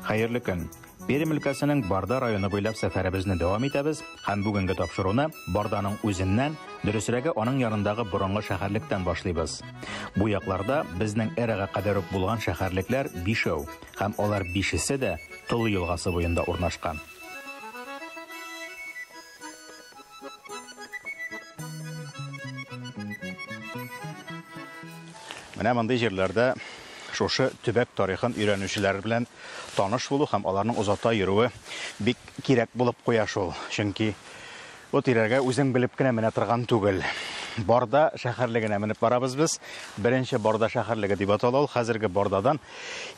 Хәерле көн. Пермь өлкәсенең Барда районы буйлап сәфәребезне дәвам итәбез һәм бүгенге тапшыруны Барданың үзеннән, дөресрәге аның янындагы борынгы шәһәрлектән башлыйбыз. Бу якларда безнең эрага кадәр үк булган шәһәрлекләр 5 һәм алар 5-се дә Тыл елгасы буенда урнашкан. Менә мондый җирләрдә шушы төбәк тарихын өйрәнүчеләр белән таныш булу һәм аларның озата йөрүе бик кирәк булып куя шул. Чөнки бу тирәгә үзең белеп кенә менә торган түгел. Барда шәһәрлегенә менеп барабыз без. Беренче Барда шәһәрлеге дип атала ул. Хәзерге Бардадан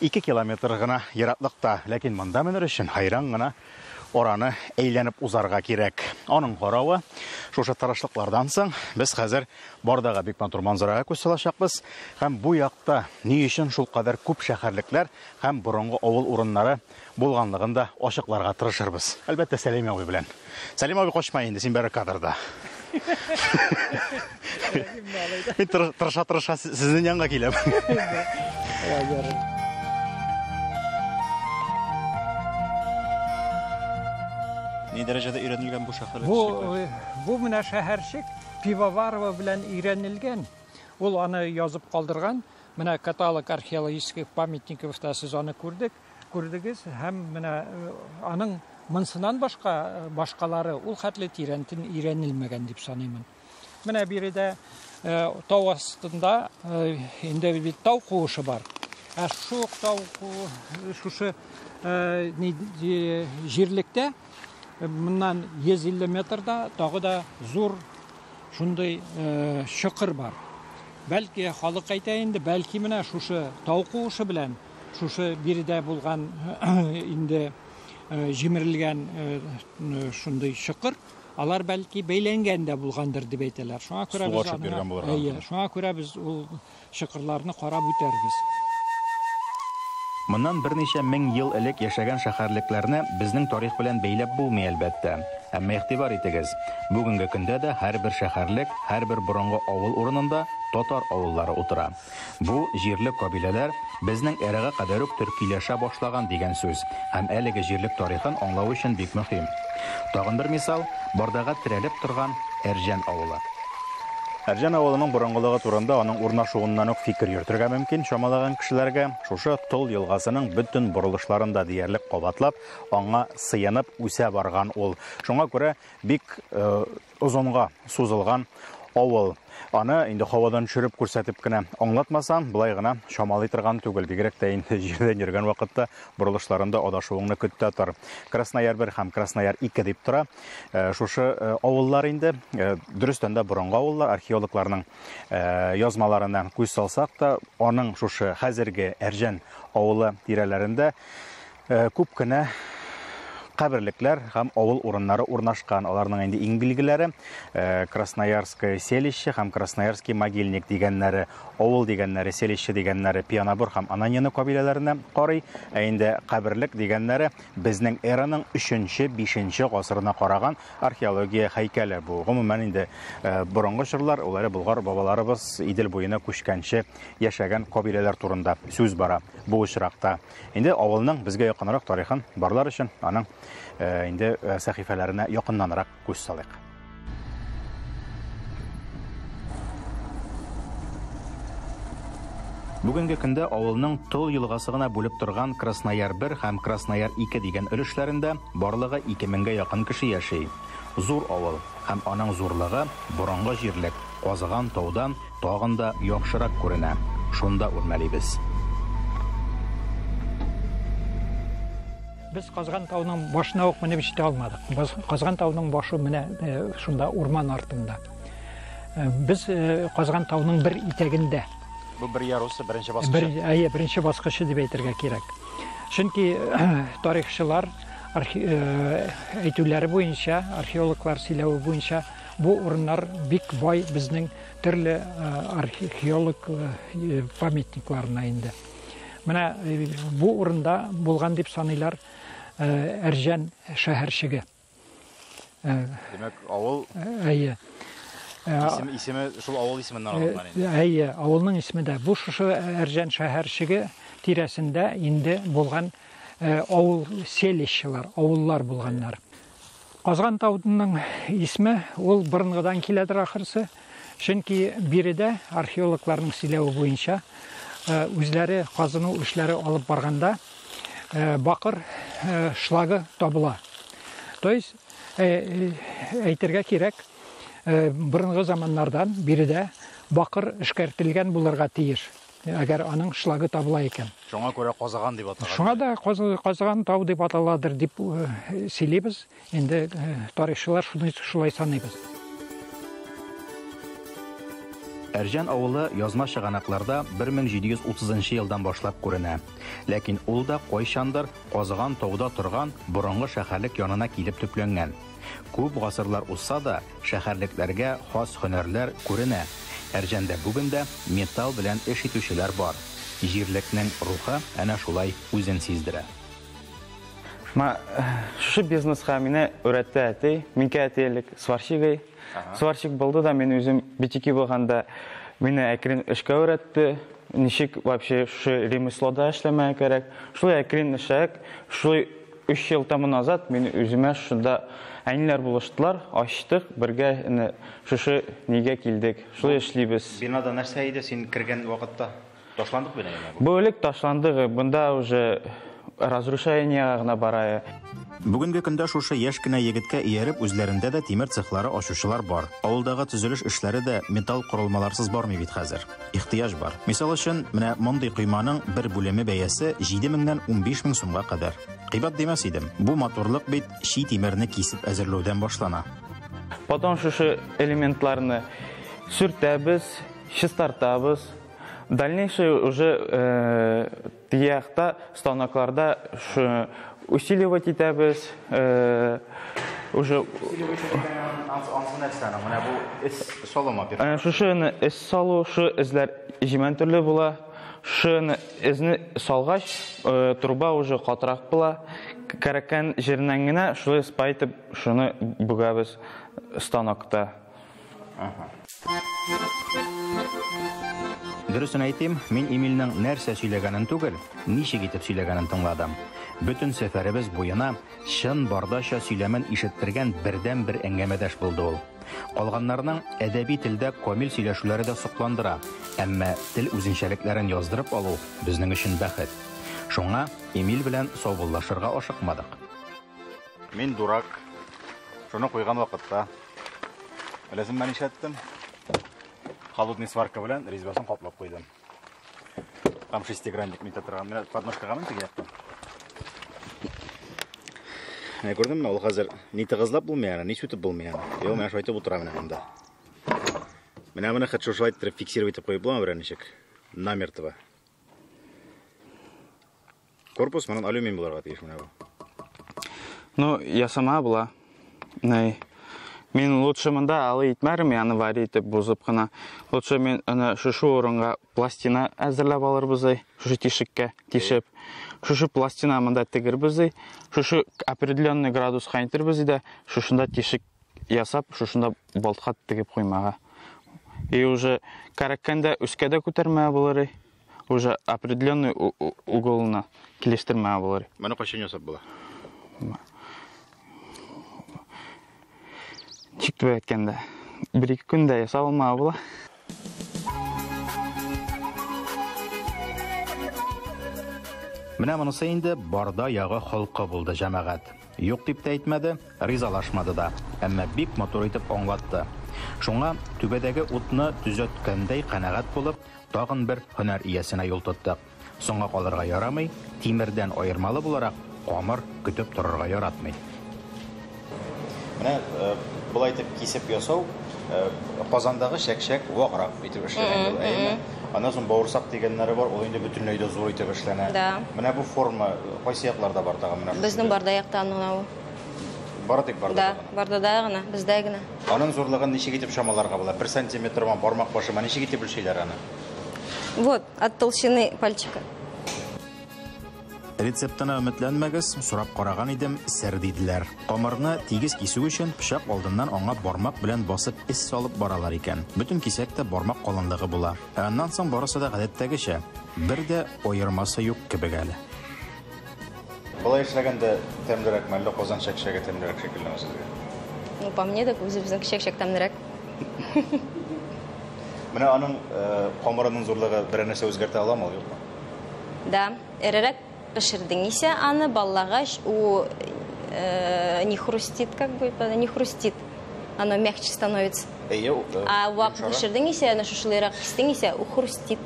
2 километр гына ераклыкта, ләкин монда менер өчен хайран гына ораны әйләнеп узарга кирәк. Аның каравы, шушы тырышлыклардан соң без хәзер Бардага бик матур манзарага күз салачакбыз һәм бу якта ни өчен шул кадәр күп шәһәрлекләр һәм борынгы авыл урыннары булганлыгын да ачыкларга тырышырбыз. Әлбәттә, Сәлим абый белән. Сәлим абый, качма инде, син бары кадрда. Мин тырыша сезнең янга киләм. Ни дәрәҗәдә өйрәнелгән бу шәһәрлек? Бу менә шәһәрчек Пивоварова белән өйрәнелгән. Ул аны язып калдырган. Менә каталог археологических памятников та сез аны күрдегез һәм менә аның монсыннан башкалары ул хәтле тирәнтен өйрәнелмәгән дип саныймын. Менә биредә тау астында инде бит тау куышы бар. Шул тау шушы җирлектә Моннан 150 метрда тагы да зур шундый чокыр бар. Бәлки халык әйтә инде, бәлки менә шушы тау куышы белән шушы биредә булган инде җимерелгән шундый чокыр, алар бәлки бәйләнгән дә булгандыр дип әйтәләр. Шуңа күрә без ул чокырларны карап үтәрбез. Моннан берничә мең ел элек яшәгән шәһәрлекләрне безнең тарих белән бәйләп булмый әлбәттә. Әмма игътибар итегез, бүгенге көндә дә һәрбер шәһәрлек, һәрбер борынгы авыл урынында татар авыллары утыра. Бу җирлек кабиләләр безнең эрага кадәр үк төркиләшә башлаган дигән сүз һәм әлеге җирлек тарихын аңлау өчен бик мөһим. Тагын бер мисал, Бардага терәлеп торган Әрҗән авылы. Әрҗән авылының борынгылыгы турында аның урнашуыннан ук фикер йөртергә мөмкин чамалаган кешеләргә. Шушы Тыл елгасының бөтен борылышларында диярлек кабатлап, аңа сыенып үсә барган ул. Шуңа күрә бик узынга сузылган авыл. Аны инде һавадан төшереп күрсәтеп кенә аңлатмасам, булай гына чамалый торган түгел. Бигрәк тә инде җирдән йөргән вакытта борылышларында адашуыңны көттә тор. Краснояр 1 һәм Краснояр 2 дип тора. Шушы авыллар инде дөрестән дә борынгы авыллар, археологларның язмаларына күз салсак та, аның шушы хәзерге Әрҗән авылы тирәләрендә күп кенә каберлекләр һәм авыл урыннары урнашкан. Аларның инде иң билгеләре Красноярское селище һәм Красноярский могильник дигәннәре, авыл дигәннәре, селище дигәннәре Пионабор һәм Ананьяны кабиләләренә карый. Инде каберлек дигәннәре безнең эраның 3-5 гасырына караган археология һәйкәле бу. Гомумән инде борынгы чорлар, улары Болгар бабаларыбыз Идел буена күчкәнче яшәгән кабиләләр турында сүз бара бу очракта. Инде авылның безгә якынрак тарихын барлар өчен аның инде сәхифәләренә якыннанрак күз салыйк. Бүгенге көндә авылның Тыл елгасы гына бүлеп торган Краснояр 1 һәм Краснояр 2 дигән өлешләрендә барлыгы 2000-гә якын кеше яши. Зур авыл һәм аның зурлыгы борынгы җирлек казыган таудан тагын да яхшырак күренә. Шунда үрмәлибез. Без Казган тауның башына ук менеп җитә алмадык. Казган тауның башы менә шунда урман артында. Без Казган тауның бер итәгендә. Бу бер ярусы беренче баскычы. Беренче баскычы дип әйтергә кирәк. Чөнки тарихчылар әйтүләре буенча, археологлар сөйләве буенча, бу урыннар бик бай безнең төрле археолог памятникларына инде. Менә бу урында булган дип саныйлар Әрҗән шәһәрчеге. Демәк, авыл Исеме шул авыл исеменнән алынган инде. Әйе, авылның исеме дә. Бу шушы Әрҗән шәһәрчеге тирәсендә инде булган авыл селищелар, авыллар булганнар. Казган таудының исеме ул борынгыдан киләдер ахырсы. Чөнки биредә археологларның сөйләве буенча үзләре казыну эшләре алып барганда бакыр шлагы табыла. То есть әйтергә кирәк, борынгы заманнардан биредә бакыр эшкәртелгән булырга тиеш. Әгәр аның шлагы табыла икән. Шуңа күрә Казаган дип аталган. Шуңа да Казаган тау дип аталадыр дип сөйлибез. Инде тарихчылар шулай саныйбыз. Әрҗән авылы язма чыганакларда 1730 елдан башлап күренә. Ләкин ул да кайчандыр Казаган тауда торган борынгы шәһәрлек янына килеп төпләнгән. Күп гасырлар узса да, шәһәрлекләргә хас һөнәрләр күренә. Әрҗәндә бүген дә металл белән эш итүчеләр бар. Җирлекнең рухы әнә шулай үзен сиздерә. Шушы бизнесқа мине өйрәтте әти. Минкә әтиелек сварщик. Сварщик булды да, мен үзем битики булганда мине әкрен эшкә өйрәтте. Ничек вообще шушы ремеслода эшләмәгә кирәк. Шулай әкрен эшләк, шулай 3 ел тому назад мен үземә шунда әниләр булыштылар, ачтык, бергә шушы нигә килдек. Шулай эшлибез. Бинада нәрсә иде син кергән вакытта? Ташландык бинага. Бу элек ташландык, бунда уже разрушение гына бара. Бүгенге көндә шушы яшь кенә егеткә ияреп үзләрендә дә тимер цехлары ачучылар бар. Авылдагы төзелеш эшләре дә металл корылмаларсыз бармый бит хәзер. Ихтыяҗ бар. Мисал өчен, менә мондый койманың бер бүлеме бәясе 7000-нән 15000 сумга кадәр. Кыйбат демәс идем. Бу моторлык бит чи тимерне кисеп әзерләүдән башлана. Потом шушы элементларны сүртәбез, чистартабыз. Дальнейшее уже тияқта станокларда усиливать итәбез, уже шушыны эс салу, шу эзләр җимән төрле була, шуны эзне салгач, труба уже катырак була, кәрәккән җиреннән генә шулай спайтып, шуны бүгәбез станокта. Дөресен әйтим, мин Эмилнең нәрсә сөйләгәнен түгел, ничек итеп сөйләгәнен тыңладым. Бөтен сәфәребез буена чын бардача сөйләмен ишеттергән бердән-бер әңгәмәдәш булды ул. Калганнарның әдәби телдә камил сөйләшүләре дә сокландыра, әмма тел үзенчәлекләрен яздырып алу безнең өчен бәхет. Шуңа Эмил белән саубуллашырга ашыкмадык. Мин дурак. Шуны куйган вакытта беләсем мен ишәттем. Холодный сварка белән резьбасын каплап куйдым. Там шестигранник мин татырган. Менә подножкага мен тигәттем. Менә күрдеңме, ул хәзер ни тыгызлап булмый, ни сүтеп булмый. Ел менә шайтып утыра менә монда. Менә моны хәтта шулай итеп фиксировать итеп куйып буламы берәр ничек? Намертво. Корпус моннан алюминий булырга тиеш менә бу. Ну, я сама була. Мен лучше монда алы итмәрем, яны вари итеп бузып кына. Лучше мен шушы орынга пластина әзерләп алырбыз, шушы тишеккә тишеп. Шушы пластина монда тегербез, шушы определенный градуска интербез иде, шушында тишек ясап, шушында болтка тегеп куймага. И уже кәрәккәндә үскәдә күтәрмә булыр, уже определенный уголына килештермә булыр. Моны кайчан ясап була? Чиктеп әйткәндә, 1-2 көндә ясап алма була. Менә монысы инде барда ягы халкы булды җәмәгать. Юк дип тә әйтмәде, ризалашмады да, әмма бик матур итеп аңлатты. Шуңа түбәдәге утны төзәткәндәй канәгать булып, тагын бер һөнәр иясенә юл тоттык. Соңга калырга ярамый, тимердән аермалы буларак камыр көтеп торырга яратмый. Менә булай итеп кисеп ясау, Казандагы шәкшәк ваграк итеп эшләнгән ул, әйеме? Аннан соң бауырсак дигәннәре бар, ул инде бөтенләй дә зур итеп эшләнә. Менә бу форма кайсы якларда бар тагы менә? Безнең барда яктан гына ул. Бары тик барда. Да, бардада гына, бездә генә. Аның зурлыгын ничек итеп шамаларга була? 1 сантиметр бармак башыма ничек итеп үлчәйләр аны? Вот, от толщины пальчика. Рецептына өметләнмәгез, сорап караган идем, сер диделәр. Камырны тигез кисү өчен пычак алдыннан аңа бармак белән басып эс салып баралар икән. Бөтен кисәктә бармак калынлыгы була. Аннан соң барысы да гадәттәгечә, бер дә аермасы юк кебек әле. Болай эшләгәндә тәмлерәк мәлле Казан шәкшәгә тәмлерәк шикелле сезгә? Ну, по мне, так үзебезнең кичәк тәмлерәк. Менә аның камырының зурлыгы бер нәрсә үзгәртә аламы, юкмы? Да, эрерәк пешердең исә аны баллагач, у не хрустит, как бы, не хрустит. Оно мягче становится. А вак пешердең исә, аны шушылырак кистең исә, у хрустит.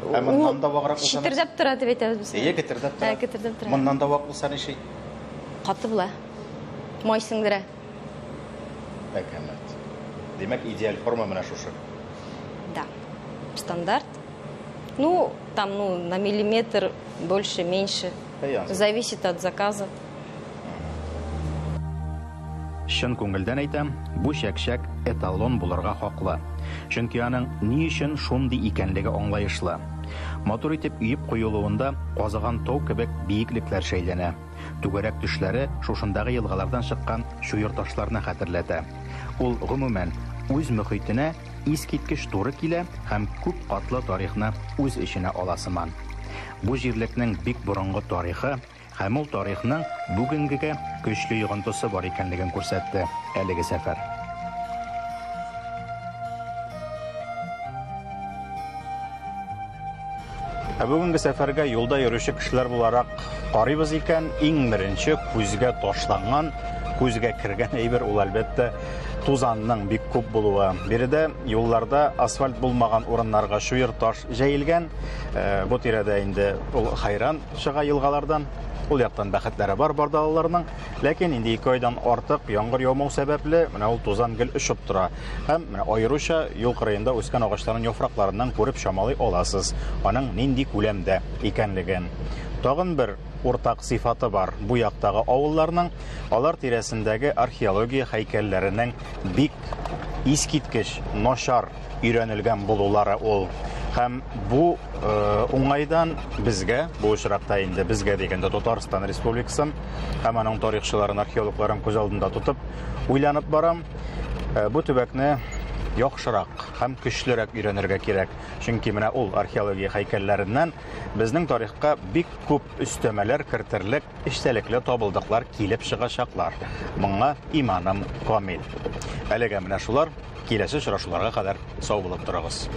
Моннан да ваграк булса. Читирдәп тора дип әйтәбез без. Кетердәп тора. Кетердәп тора. Моннан да вак булса ничек? Каты була. Май сеңдерә. Әкәмәт. Демәк, идеаль форма менә шушы. Да. Стандарт. Ну, там, на миллиметр больше, меньше. Зависит от заказа. Шын күңелдән әйтәм, бу шәкшәк эталон булырга хаклы. Чөнки аның ни өчен шундый икәнлеге аңлаешлы. Мотор итеп үйеп куелуында казыган тау кебек биеклекләр шәйләнә. Түгәрәк төшләре шушындагы елгалардан чыккан шуйыр ташларны хәтерләтә. Ул гомумән үз мөхитенә искиткеч туры килә һәм күп катлы тарихны үз эченә ала сыман. Бу җирлекнең бик борынгы тарихы һәм ул тарихның бүгенгегә көчле йогынтысы бар икәнлеген күрсәтте әлеге сәфәр. Бүгенге сәфәргә юлда йөрүче кешеләр буларак карыйбыз икән, иң беренче күзгә ташланган, күзгә кергән әйбер ул әлбәттә тузанның бик күп булуы. Биредә юлларда асфальт булмаган урыннарга шуйыр таш җәелгән. Бу тирәдә инде ул хайран чыга елгалардан. Ул яктан бәхетләре бар бардаларның, ләкин инде 2 айдан артык яңгыр яумау сәбәпле менә ул тузан гел өшеп тора. Һәм менә аеруча юл кырыенда үскән агачларның яфракларыннан күреп чамалый аласыз, аның нинди күләмдә икәнлеген. Тагын бер уртак сыйфаты бар бу яктагы авылларның, алар тирәсендәге археология һәйкәлләренең бик искиткеч, начар өйрәнелгән булулары ул. Һәм бу уңайдан безгә, бу очракта инде безгә дигәндә Татарстан Республикасын һәм аның тарихчыларын, археологларын күз алдында тотып, уйланып барам, бу төбәкне яхшырак һәм көчлерәк өйрәнергә кирәк. Чөнки менә ул археология һәйкәлләреннән безнең тарихка бик күп өстәмәләр кертерлек, эчтәлекле табылдыклар килеп чыгачаклар. Моңа иманым камил. Әлегә менә шулар, киләсе очрашуларга кадәр сау булып торыгыз.